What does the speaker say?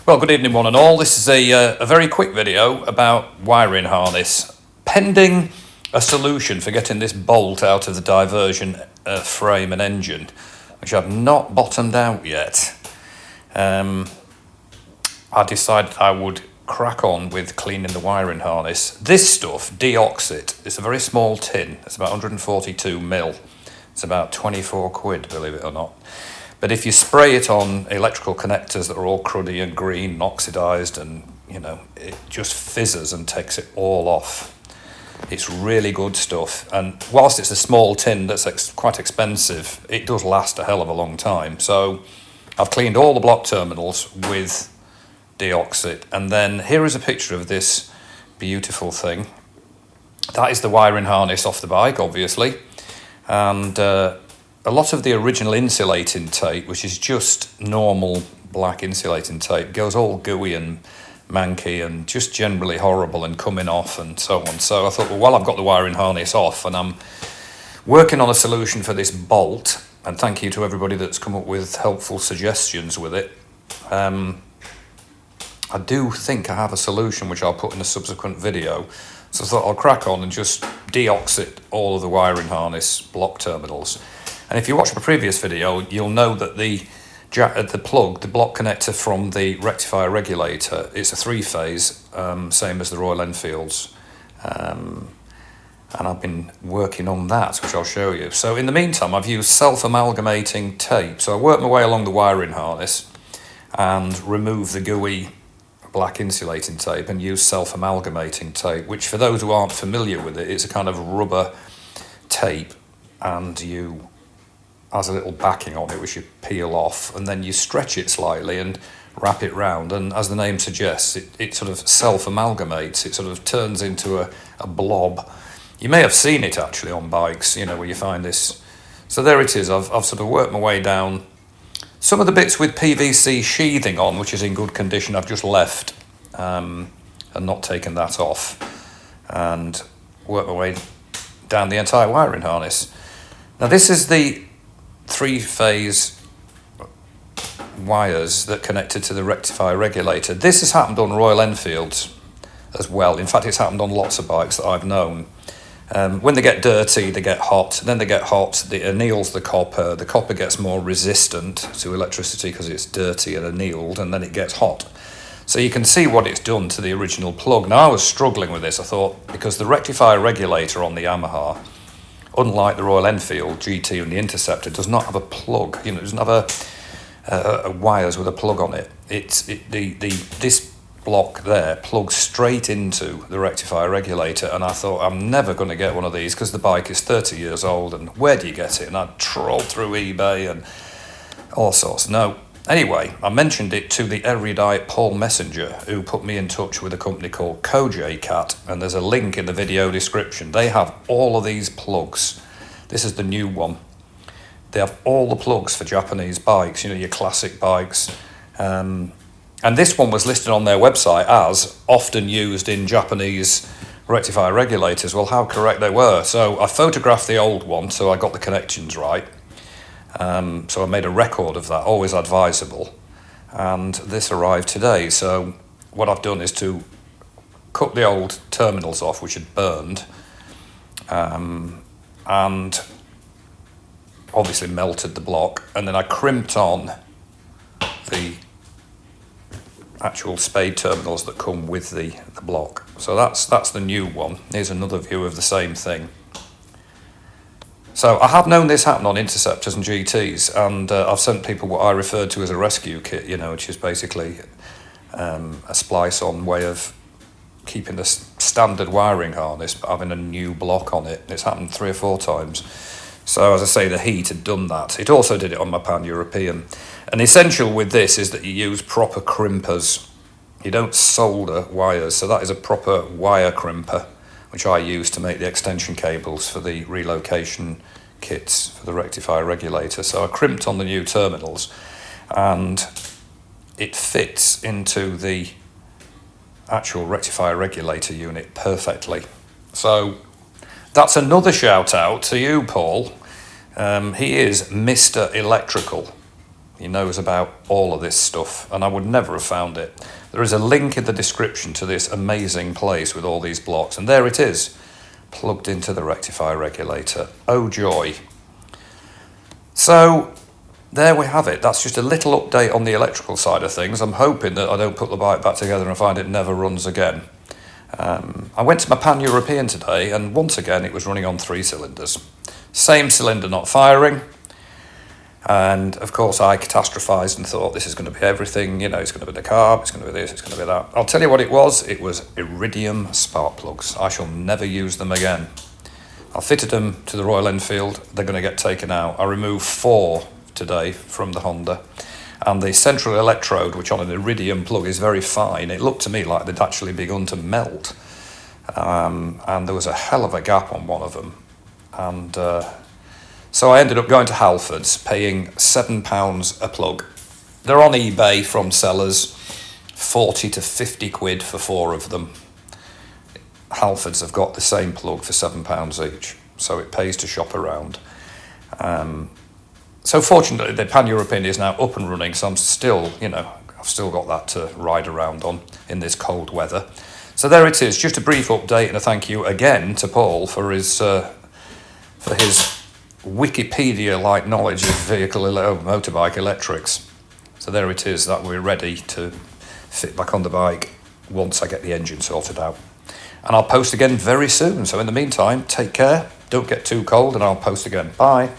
Well, good evening, one and all. This is a very quick video about wiring harness. Pending a solution for getting this bolt out of the diversion frame and engine, which I've not bottomed out yet, I decided I would crack on with cleaning the wiring harness. This stuff, Deoxit, it's a very small tin. It's about 142 ml. It's about 24 quid, believe it or not. But if you spray it on electrical connectors that are all cruddy and green and oxidized, and it just fizzes and takes it all off. It's really good stuff, and whilst it's a small tin that's quite expensive, it does last a hell of a long time. So I've cleaned all the block terminals with Deoxit, and then here is a picture of this beautiful thing. That is the wiring harness off the bike, obviously, and a lot of the original insulating tape, which is just normal black insulating tape, goes all gooey and manky and just generally horrible and coming off and so on. So I thought, well, while I've got the wiring harness off and I'm working on a solution for this bolt, and thank you to everybody that's come up with helpful suggestions with it, I do think I have a solution which I'll put in a subsequent video. So I thought I'll crack on and just Deoxit all of the wiring harness block terminals. And if you watch my previous video, you'll know that the plug, the block connector from the rectifier regulator, it's a three-phase, same as the Royal Enfield's. And I've been working on that, which I'll show you. So in the meantime, I've used self-amalgamating tape. So I worked my way along the wiring harness and removed the gooey black insulating tape and used self-amalgamating tape, which for those who aren't familiar with it, it's a kind of rubber tape, and has a little backing on it which you peel off, and then you stretch it slightly and wrap it round, and as the name suggests, it sort of self-amalgamates. It sort of turns into a blob. You may have seen it actually on bikes, where you find this. So there it is. I've sort of worked my way down. Some of the bits with PVC sheathing on, which is in good condition, I've just left and not taken that off, and worked my way down the entire wiring harness. Now this is the three-phase wires that connected to the rectifier regulator. This has happened on Royal Enfields as well. In fact, it's happened on lots of bikes that I've known. When they get dirty, they get hot. Then they get hot, it anneals the copper. The copper gets more resistant to electricity because it's dirty and annealed, and then it gets hot. So you can see what it's done to the original plug. Now, I was struggling with this, I thought, because the rectifier regulator on the Yamaha, unlike the Royal Enfield GT and the Interceptor, does not have a plug. It doesn't have a wires with a plug on it. This block there plugs straight into the rectifier regulator, and I thought, I'm never going to get one of these because the bike is 30 years old, and where do you get it? And I trawled through eBay and all sorts. No. Anyway, I mentioned it to the erudite Paul Messenger, who put me in touch with a company called KoJCat, and there's a link in the video description. They have all of these plugs. This is the new one. They have all the plugs for Japanese bikes, your classic bikes. And this one was listed on their website as often used in Japanese rectifier regulators. Well, how correct they were. So I photographed the old one, so I got the connections right. So I made a record of that, always advisable, and this arrived today. So what I've done is to cut the old terminals off which had burned, and obviously melted the block, and then I crimped on the actual spade terminals that come with the block. So that's the new one. Here's another view of the same thing. So I have known this happen on Interceptors and GTs, and I've sent people what I referred to as a rescue kit, which is basically a splice-on way of keeping the standard wiring harness but having a new block on it. It's happened 3 or 4 times. So as I say, the heat had done that. It also did it on my Pan-European. And essential with this is that you use proper crimpers. You don't solder wires, so that is a proper wire crimper, which I use to make the extension cables for the relocation kits for the rectifier regulator. So I crimped on the new terminals, and it fits into the actual rectifier regulator unit perfectly. So that's another shout out to you, Paul. He is Mr. Electrical. He knows about all of this stuff, and I would never have found it. There is a link in the description to this amazing place with all these blocks, and there it is, plugged into the rectifier regulator. Oh joy. So there we have it. That's just a little update on the electrical side of things. I'm hoping that I don't put the bike back together and find it never runs again. I went to my Pan-European today, and once again it was running on 3 cylinders. Same cylinder not firing, and of course I catastrophised and thought this is going to be everything, you know, it's going to be the carb, it's going to be this, it's going to be that. I'll tell you what it was iridium spark plugs. I shall never use them again. I fitted them to the Royal Enfield, they're going to get taken out. I removed 4 today from the Honda, and the central electrode, which on an iridium plug is very fine, it looked to me like they'd actually begun to melt, and there was a hell of a gap on one of them, and so I ended up going to Halfords, paying £7 a plug. They're on eBay from sellers, 40 to 50 quid for 4 of them. Halfords have got the same plug for £7 each, so it pays to shop around. So fortunately, the Pan-European is now up and running, so I'm still, you know, I've still got that to ride around on in this cold weather. So there it is, just a brief update and a thank you again to Paul for his Wikipedia-like knowledge of motorbike electrics. So there it is, that we're ready to fit back on the bike once I get the engine sorted out. And I'll post again very soon, so in the meantime, take care, don't get too cold, and I'll post again. Bye.